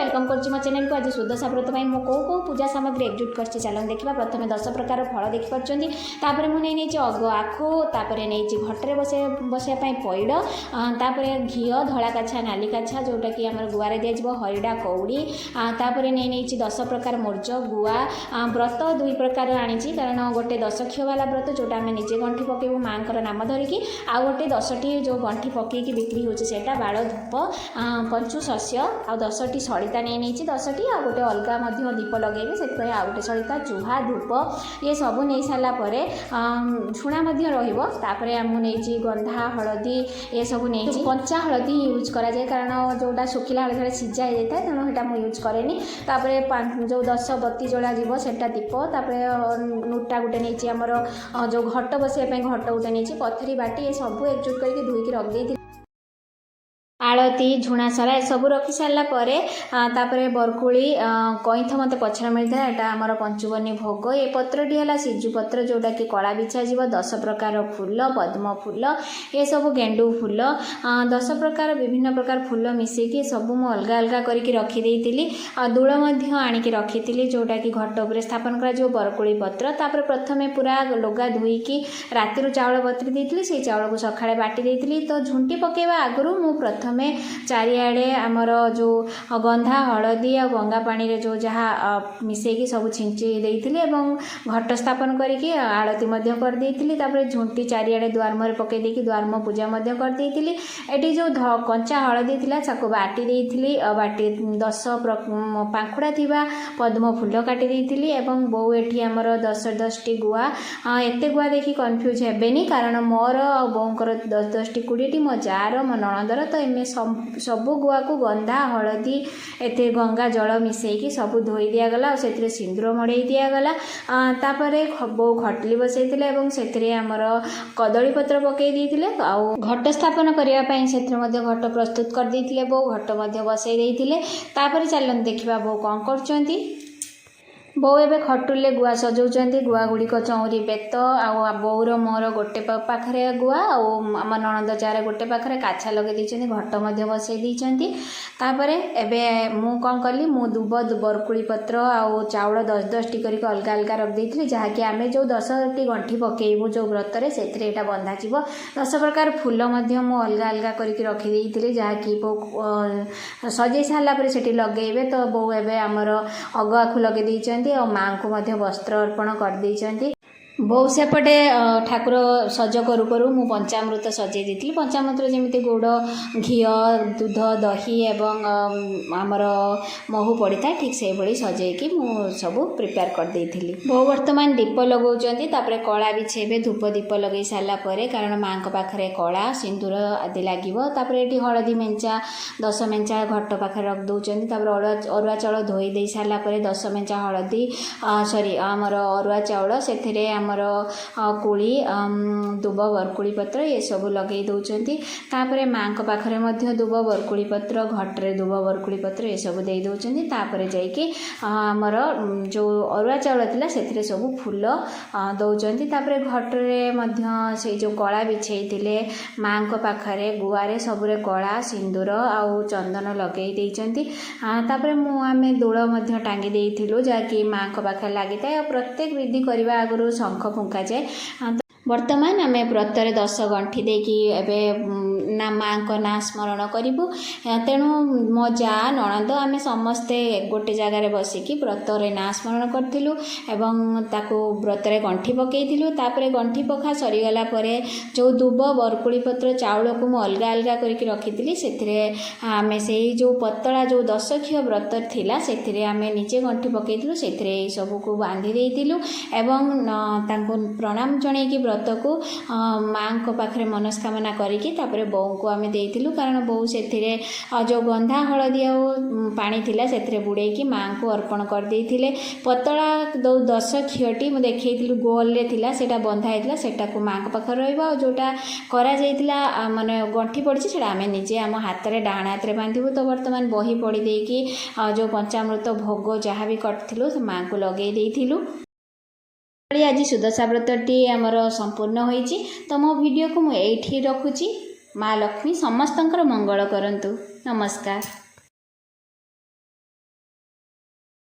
Welcome करछि मो channel को। आज सुदशा व्रत पाई मो को पूजा सामग्री एकजुट करछि चलन देखा। प्रथम 10 प्रकार फल देखि परछन्ती, तापर मु नै अग आखु, तापर नै घटरे बसिया पाई पैड, तापर घी धला काछा नाली काछा जोटा कि हमर गुआरे दिया जिवो हरिडा कौड़ी, तापर नै 10 प्रकार मूर्ज गुआ। व्रत 2 प्रकार आनी कारण गोटे 10 क्षीय वाला व्रत जोटा आम निजे गंठी पकेबू माँ नाम धरिकी, आ गोटे 10टी जो गंठी पकईकी बिक्री होची सेटा बाड़ धूप पंचु शस्य आ 10टी सलिता नहीं 10टी आ गोटे अलग दीप लगे से आ गोटे सलिता चूहा धूप ये सब नहीं सारापर झुणा रहीपर मुझे गंधा हलदी ये सब नहीं कंचा हलदी यूज कराए कारण जोटा शुखिला हलदी सीझा जाए तेणु यहाँ मुझे यूज कैनी। जो 10 बत्ती जला जीव सेटा दीप नोटा गोटे नहीं आमर जो घट बसाई घट गोटे नहीं पथरी बाटी ये सब एकजुट करके धोईकी रखी आलती झुणा सरा ए सब रखी सारापर बरकुड़ी कईथ मत पचर मिलता है यहाँ आमर पंचुबनी भोग ये पत्रटी है सिजु पत्र जोटा कि कला बिछा जीव 10 प्रकार फूल पद्म फूल ये सब गेंडू फूल 10 प्रकार विभिन्न प्रकार फूल मिसेकी सब मु अलग अलग करके रखीदी दूल आणिकी रखी जोटा कि घट उपर स्थापन कर बरकुड़ी पत्र तापर प्रथमे पूरा लुगा धोईकी राति चाउल बतरी देती से चाउल को सका बाटी देती तो झुंटी पकेवा आगु मु प्रथम चारिआडे आमर जो गंधा हलदी आ गंगा पानी रे जो जहाँ मिसेकी सब छिंची देती घट स्थापन करके आलती कर देती झुंटी चारिआडे द्वारम पकई देकी द्वारम पूजा कर एटी जो कंचा हलदी थिला ताको बाटी देती बाटी 10 पाखुड़ा थिबा पद्म फूल काटी देती एवं बो एठी आमर 10-10टी गुआ एते गुआ देखी कन्फ्यूज हेबेनी कारण मोर आ बोंकर 10-10टी 20टी मो जार मो नणंदर तो एमे सबू गुआ को गंधा हलदी एते गंगा जल मिसेकी सब धोई दिगला और से सिंदूर मड़े दिगला तापर बो खटली बसैते से आमर कदली पत्र पकई देते घट स्थापन करने से घट प्रस्तुत कर देते बो घट बसई देते तापर चलन देखा बो कौन कर बो एबे खटुले गुआ सजाऊँच गुआ गुड़िक चौरी बेत आ बोर मोर गोटे पाखे गुआ आम नणंद जार गोटे पाखे काछा लगे घट बसई देती तापर एबे मु कौन कली मु दुब बरकुड़ी पत्र आ चाउल 10-10टी करके अलग अलग रख देती जहाँकि आम जो 10टी गंठी पकेबू जो व्रत से बंधा जीव 10 प्रकार फूल मु अलग अलग करके रखी जहाँकि बो सजे सारापर से लगे तो बो एबे आमर अग आखु लगे और माँ को वस्त्र अर्पण कर देइचंती। बहु सेपटे ठाकुर सज करू करू मु पंचामृत सजे देती पंचामृत जमी गुड़ घी दूध दही एवं आमर महू पड़ी था ठीक से भाई सजेकी मु सब प्रिपेयर कर देती। बहु वर्तमान दीप लगाउछंती तापरे कला बिछेबे धूप दीप लगे सारापर कारण माँ पाखे कला सिंदूर आदि लगे तापर ये हलदी मेंचा 10 मेंचा घट पाखे रख दौरान अरुआ चाउल धोई दे सारापर 10 मेंचा हलदी सॉरी आमर अरुआ चाउल से आमर कोली दुब बरकुड़ी पत्र ये सब लगे दौरान तापर माँ पाखे दुब बरकुड़ी पत्र घटरे दुब बरकुड़ी पत्र ये सब दे दौरान तापर जाइए आमर जो अरुआ चाउल थिला से सब फूल दौरान तापर घटरे से जो कला बिछे माँ पाखे गुआरे सबुरे कला सिंदूर आउ चंदन लगे देइचंती तापर मु आमे दोल टांगी देइथिलु जहाँकि माँ पाखे लगी था प्रत्येक विधि करने आगु शंख फुंका जाए। वर्तमान आम व्रतर 10 गंठी देकी एबे ना माँ को ना स्मरण करूँ तेणु मो जा नणंद आम समस्ते गोटे जगार बसिकी व्रतर ना स्मरण करूँ ताको व्रतर गंठी पकईलु तापर गंठी पका सरीगला जो दुब बरकुड़ी पत्र चाउल को मु अलग अलग करके रखी से आम से जो पतला जो 10 क्षीय व्रत थिला से आम निजे गंठी पकईलु से सब को बांधी देइतिलु एवं तांको प्रणाम जणेकी व्रत को माँ को पाखे मनस्कामना करके बोऊ को आम देइतिलु कारण बोऊ से जो गंधा हलदी पानी थिला से बुड़ेकी माँ को अर्पण कर देइथिले पतला 10 क्षीयटी मु देखैतिलु गोल रे थिला सेटा बंधा हेतिला सेटा को माँ को पाखे रहइबा जोटा करा जाइतिला माने गंठी पड़छि सेटा आम निजे आम हाथ रे डाण हाथ रे बांधिबु तो वर्तमान बही पड़ी देकी जो पंचामृत भोग जहाँ भी करथिलु से माँ को लगे देइथिलु। आज सुदशा व्रतटी आमर संपूर्ण होइछि तो मो वीडियो को मु एठी रखुछि। माँ लक्ष्मी समस्तंकर मंगल करंतु। नमस्कार।